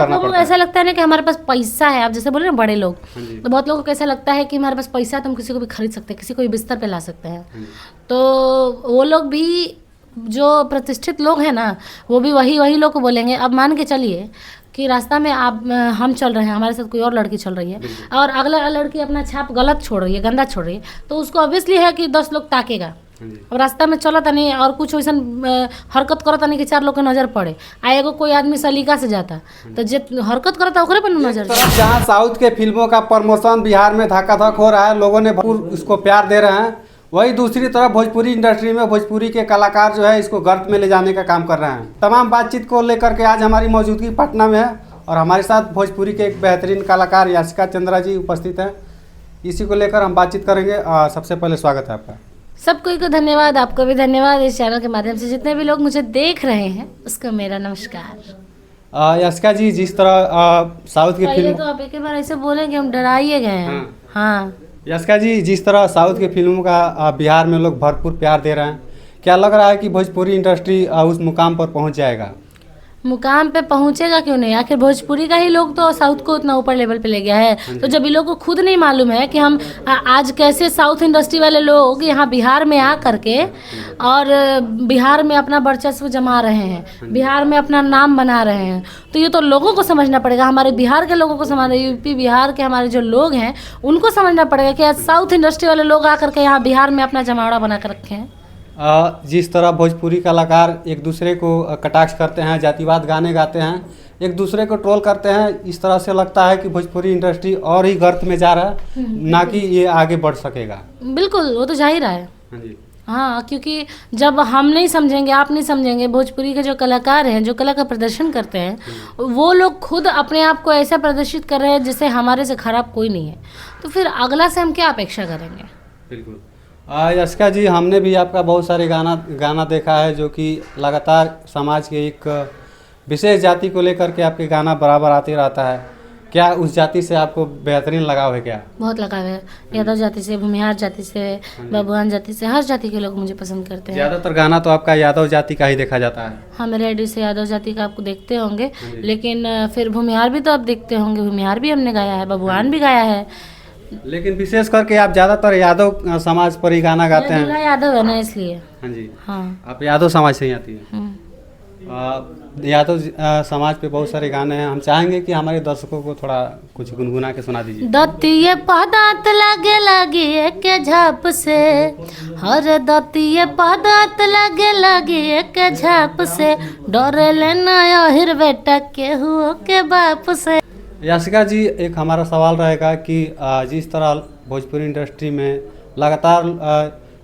करना लोगों को पड़ता है। ऐसा लगता है ना कि हमारे पास पैसा है, आप जैसे बोले ना बड़े लोग, हाँ जी। तो बहुत लोगों को ऐसा लगता है कि हमारे पास पैसा है तो हम किसी को भी खरीद सकते हैं, किसी को भी बिस्तर पे ला सकते हैं। हाँ जी। तो वो लोग भी जो प्रतिष्ठित लोग हैं ना, वो भी वही वही लोग को बोलेंगे। अब मान के चलिए कि रास्ता में आप हम चल रहे हैं, हमारे साथ कोई और लड़की चल रही है बिल्कुल। और अगला लड़की अपना छाप गलत छोड़ रही है, गंदा छोड़ रही है, तो उसको ऑब्वियसली है कि 10 लोग ताकेगा। हाँ जी। अब रास्ता में चला था नहीं और कुछ वैसा हरकत करता नहीं कि 4 लोग के नजर पड़े, आ एगो कोई आदमी सलीका से जाता तो जे हरकत करता ओकरे पर नजर जाए। तरफ जहाँ साउथ के फिल्मों का प्रमोशन बिहार में धक्का-धक हो रहा है, लोगों ने भरपूर उसको प्यार दे रहे हैं, वही दूसरी तरफ भोजपुरी इंडस्ट्री में भोजपुरी के कलाकार जो है इसको गर्त में ले जाने का काम कर रहे हैं। तमाम बातचीत को लेकर के आज हमारी मौजूदगी पटना में है और हमारे साथ भोजपुरी के एक बेहतरीन कलाकार याशिका चंद्रा जी उपस्थित हैं। इसी को लेकर हम बातचीत करेंगे। सबसे पहले स्वागत है आपका। सबको को धन्यवाद, आपको भी धन्यवाद। इस चैनल के माध्यम से जितने भी लोग मुझे देख रहे हैं उसको मेरा नमस्कार। याशिका जी, जिस तरह साउथ की पहले फिल्म तो आप एक बार ऐसे बोले कि हम डराइए गए हैं। हाँ, याशिका जी, जिस तरह साउथ की फिल्मों का बिहार में लोग भरपूर प्यार दे रहे हैं, क्या लग रहा है कि भोजपुरी इंडस्ट्री उस मुकाम पर पहुंच जाएगा? मुकाम पे पहुंचेगा क्यों नहीं, आखिर भोजपुरी का ही लोग तो साउथ को उतना ऊपर लेवल पे ले गया है। तो जब इन लोगों को खुद नहीं मालूम है कि हम आज कैसे साउथ इंडस्ट्री वाले लोग यहाँ बिहार में आ करके और बिहार में अपना वर्चस्व जमा रहे हैं, बिहार में अपना नाम बना रहे हैं, तो ये तो लोगों को समझना पड़ेगा। हमारे बिहार के लोगों को समझना, यूपी बिहार के हमारे जो लोग हैं उनको समझना पड़ेगा कि आज साउथ इंडस्ट्री वाले लोग आकर के यहाँ बिहार में अपना जमावड़ा बना कर रखे हैं। जिस तरह भोजपुरी कलाकार एक दूसरे को कटाक्ष करते हैं, जातिवाद गाने गाते हैं, एक दूसरे को ट्रोल करते हैं, इस तरह से लगता है कि भोजपुरी इंडस्ट्री और ही गर्त में जा रहा है, ना कि ये आगे बढ़ सकेगा। बिल्कुल, वो तो जा ही रहा है। हाँ जी। हाँ, क्योंकि जब हम नहीं समझेंगे, आप नहीं समझेंगे, भोजपुरी के जो कलाकार हैं, जो कला का प्रदर्शन करते हैं, वो लोग खुद अपने आप को ऐसा प्रदर्शित कर रहे हैं जैसे हमारे से खराब कोई नहीं है, तो फिर अगला से हम क्या अपेक्षा करेंगे। बिल्कुल। याशिका जी, हमने भी आपका बहुत सारे गाना देखा है जो कि लगातार समाज के एक विशेष जाति को लेकर के आपके गाना बराबर आते रहता है। क्या उस जाति से आपको बेहतरीन लगाव है क्या? बहुत लगाव है, यादव जाति से, भूमिहार जाति से, बबुआन जाति से, हर जाति के लोग मुझे पसंद करते हैं। ज़्यादातर गाना तो आपका यादव जाति का ही देखा जाता है। हाँ, मेरे आईडी से यादव जाति का आपको देखते होंगे, लेकिन फिर भूमिहार भी तो आप देखते होंगे, भूमिहार भी हमने गाया है, बबुआन भी गाया है। लेकिन विशेष करके आप ज़्यादातर यादव समाज पर ही गाना गाते हैं। दूल्हा यादव है ना, इसलिए। हाँ जी। हाँ। आप यादव समाज से ही आती हैं। यादव समाज पे बहुत सारे गाने हैं, हम चाहेंगे कि हमारे दर्शकों को थोड़ा कुछ गुनगुना के सुना दीजिए। दतिये पदात लगे लगे के झाप से, हर दतिये पदात लगे लगे के झाप से, डरे लेना हिर बेटा के हुओ के बाप से। याशिका जी, एक हमारा सवाल रहेगा कि जिस तरह भोजपुरी इंडस्ट्री में लगातार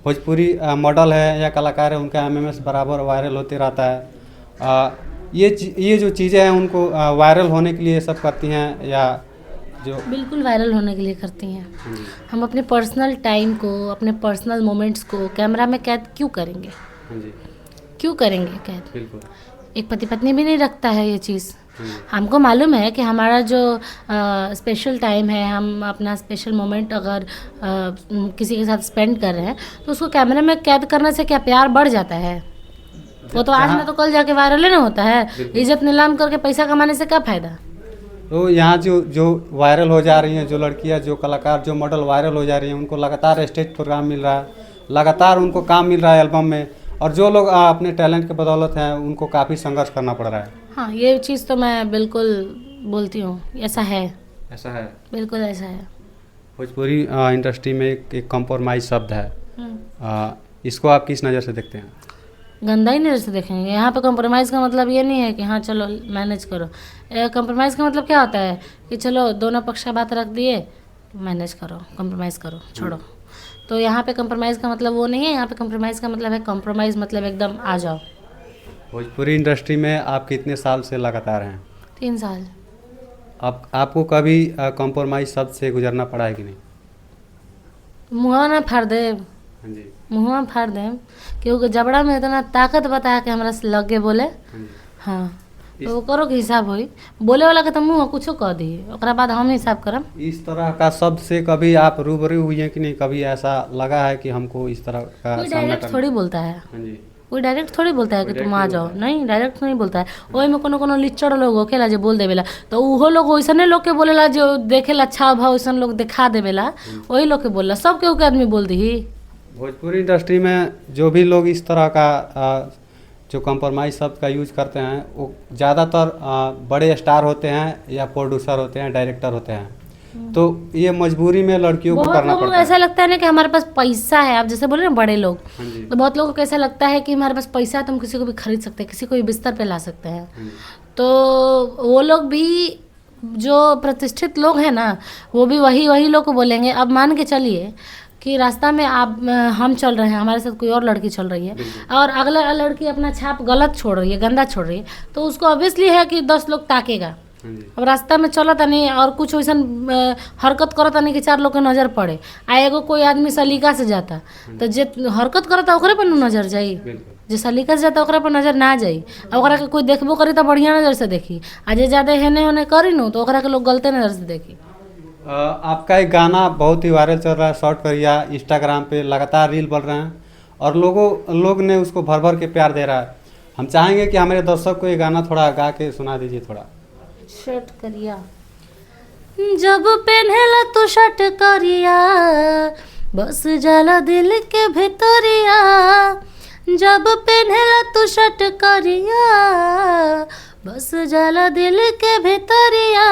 भोजपुरी मॉडल है या कलाकार है, उनका एमएमएस बराबर वायरल होते रहता है, ये जो चीज़ें हैं उनको वायरल होने के लिए सब करती हैं या जो? बिल्कुल वायरल होने के लिए करती हैं। हम अपने पर्सनल टाइम को, अपने पर्सनल मोमेंट्स को कैमरा में कैद क्यों करेंगे? हाँ जी। क्यों करेंगे कैद? बिल्कुल। एक पति पत्नी भी नहीं रखता है ये चीज़। हमको मालूम है कि हमारा जो स्पेशल टाइम है, हम अपना स्पेशल मोमेंट अगर किसी के साथ स्पेंड कर रहे हैं तो उसको कैमरे में कैद करने से क्या प्यार बढ़ जाता है? वो तो आज ना तो कल जाके वायरल ही ना होता है। इज्जत नीलाम करके पैसा कमाने से क्या फ़ायदा? तो यहाँ जो वायरल हो जा रही हैं, जो लड़कियाँ, जो कलाकार, जो मॉडल वायरल हो जा रही हैं, उनको लगातार स्टेज प्रोग्राम मिल रहा है, लगातार उनको काम मिल रहा है एल्बम में, और जो लोग अपने टैलेंट के बदौलत हैं उनको काफ़ी संघर्ष करना पड़ रहा है। हाँ, ये चीज़ तो मैं बिल्कुल बोलती हूँ, ऐसा है। ऐसा है, बिल्कुल ऐसा है। भोजपुरी इंडस्ट्री में एक कॉम्प्रोमाइज़ शब्द है, इसको आप किस नज़र से देखते हैं? गंदा ही नज़र से देखेंगे। यहाँ पे कॉम्प्रोमाइज़ का मतलब ये नहीं है कि हाँ चलो मैनेज करो। कॉम्प्रोमाइज़ का मतलब क्या होता है कि चलो दोनों पक्ष का बात रख दिए, मैनेज करो, कॉम्प्रोमाइज़ करो, छोड़ो। तो यहाँ पे कॉम्प्रोमाइज़ का मतलब वो नहीं है। यहाँ पे कॉम्प्रोमाइज़ का मतलब है, कॉम्प्रोमाइज़ मतलब एकदम आ जाओ। भोजपुरी इंडस्ट्री में आप कितने साल से लगातार हैं? 3 साल। आपको कभी कॉम्प्रोमाइज़ शब्द से गुजरना पड़ा है कि नहीं? मुँह ना फाड़ दे, हाँ जी। मुँह फाड़ दे, क्योंकि जबड़ा में इतना ताकत बता के हमरा से लगे बोले। हाँ, तो करो के हिसाब होई, बोले वाला के तो मुँह कुछो कह दी, ओकरा बाद हम हिसाब करम। इस तरह का शब्द से कभी आप रूबरू हुई हैं कि नहीं? कभी ऐसा लगा है कि हमको इस तरह का कोई सामना डायरेक्ट करना? थोड़ी बोलता है। हाँ जी। कोई डायरेक्ट थोड़ी बोलता है कि कोई तुम आ direct जाओ, नहीं डायरेक्ट नहीं बोलता है। वही में कोनो कोनो लिच्चड़ लोग होखेला जो बोल देवेला, तो उहो लोग वैसने लोग के बोलेला जो देखेला अच्छा भाव वैसन लोग दिखा देवेला, वही लोग के बोलला, सब केहू के आदमी बोल दी। भोजपुरी इंडस्ट्री में जो भी लोग इस तरह का जो कंप्रोमाइज शब्द का यूज करते हैं वो ज़्यादातर बड़े स्टार होते हैं या प्रोड्यूसर होते हैं, डायरेक्टर होते हैं, तो ये मजबूरी में लड़कियों को बहुत करना लोगों को पड़ता है। ऐसा लगता है ना कि हमारे पास पैसा है, आप जैसे बोले ना बड़े लोग, हाँ जी, तो बहुत लोगों को ऐसा लगता है कि हमारे पास पैसा है तो हम किसी को भी खरीद सकते हैं, किसी को भी बिस्तर पे ला सकते हैं। हाँ जी, तो वो लोग भी जो प्रतिष्ठित लोग हैं ना, वो भी वही वही लोग को बोलेंगे। अब मान के चलिए कि रास्ता में आप हम चल रहे हैं, हमारे साथ कोई और लड़की चल रही है बिल्कुल। और अगला लड़की अपना छाप गलत छोड़ रही है, गंदा छोड़ रही है, तो उसको ऑब्वियसली है कि 10 लोग ताकेगा। हाँ जी, अब रास्ता में चलत नहीं और कुछ वैसन हरकत करत नहीं कि 4 लोग के नज़र पड़े, आ एगो कोई आदमी सलीका से जाता तो जे हरकत करता ओकरे पर न नज़र जाई, बिल्कुल। जे सलीका से जाता ओकरा पर नज़र ना जाई, आ ओकरा के कोई देखबो करी तो बढ़िया नज़र से देखी, आ जे ज़्यादा हेने होने करी नु तो ओकरा के लोग गलते नज़र से देखी। आपका एक गाना बहुत ही वायरल चल रहा है, शॉर्ट करिया इंस्टाग्राम पे लगातार रील बन रहे हैं और लोग ने उसको भर भर के प्यार दे रहा है। हम चाहेंगे कि हमारे दर्शक को ये गाना थोड़ा गा के सुना दीजिए थोड़ा। शर्ट करिया जब पहनेला तू शर्ट करिया बस जाला दिल के भीतरिया, जब पहनेला तू शर्ट करिया बस जाला दिल के भीतरिया।